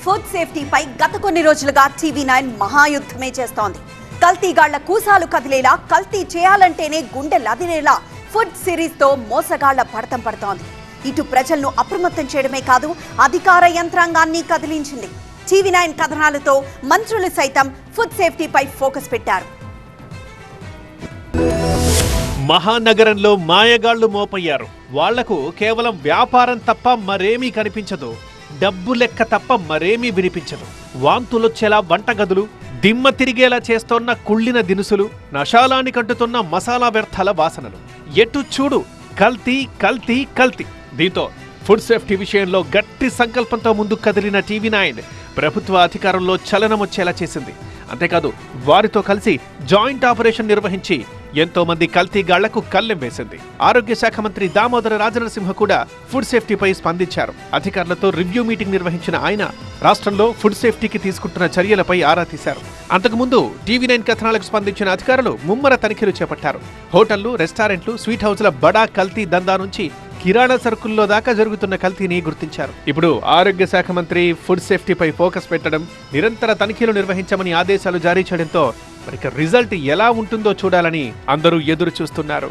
Food సేఫ్టీపై గత కొన్ని రోజులుగా TV9 మహాయుద్ధమే చేస్తోంది. కల్తీగాళ్ల కూసాలు కదిలేలా, కల్తీ చేయాలంటేనే గుండె లదిలేలా ఫుడ్ సిరీస్తో మోసగాళ్ల పడతం పడుతోంది. ఇటు ప్రజలను అప్రమత్తం చేయడమే కాదు, అధికార యంత్రాంగాన్ని కదిలించింది. TV9 కథనాలతో మంత్రులు సైతం ఫుడ్ సేఫ్టీపై ఫోకస్ పెట్టారు. మహానగరంలో మాయగాళ్లు మోపయ్యారు. వాళ్లకు కేవలం వ్యాపారం తప్ప మరేమీ కనిపించదు. డబ్బు లెక్క తప్ప మరేమీ వినిపించదు. వాంతులొచ్చేలా వంటగదులు, దిమ్మ తిరిగేలా చేస్తోన్న కుళ్ళిన దినుసులు, నషాలాన్ని కంటుతున్న మసాలా వ్యర్థాల వాసనలు. ఎటు చూడు కల్తీ కల్తీ కల్తీ. దీంతో ఫుడ్ సేఫ్టీ విషయంలో గట్టి సంకల్పంతో ముందుకు కదిలిన TV9 ప్రభుత్వ అధికారంలో చలనం వచ్చేలా చేసింది. అంతేకాదు వారితో కలిసి జాయింట్ ఆపరేషన్ నిర్వహించి ఎంతో మంది కల్తీగాళ్లకు కళ్ళెం వేసింది. ఆరోగ్య శాఖ మంత్రి దామోదర రాజనరసింహ కూడా ఫుడ్ సేఫ్టీపై స్పందించారు. అధికారులతో రివ్యూ మీటింగ్ నిర్వహించిన ఆయన రాష్ట్రంలో ఫుడ్ సేఫ్టీకి తీసుకుంటున్న చర్యలపై ఆరా తీశారు. అంతకుముందు TV9 కథనాలకు స్పందించిన అధికారులు ముమ్మర తనిఖీలు చేపట్టారు. హోటళ్లు, రెస్టారెంట్లు, స్వీట్ హౌస్ల బడా కల్తీ దందా నుంచి కిరాణా సరుకుల్లో దాకా జరుగుతున్న కల్తీని గుర్తించారు. ఇప్పుడు ఆరోగ్య శాఖ మంత్రి ఫుడ్ సేఫ్టీపై ఫోకస్ పెట్టడం, నిరంతర తనిఖీలు నిర్వహించమని ఆదేశాలు జారీ చేయడంతో మరి రిజల్ట్ ఎలా ఉంటుందో చూడాలని అందరూ ఎదురు చూస్తున్నారు.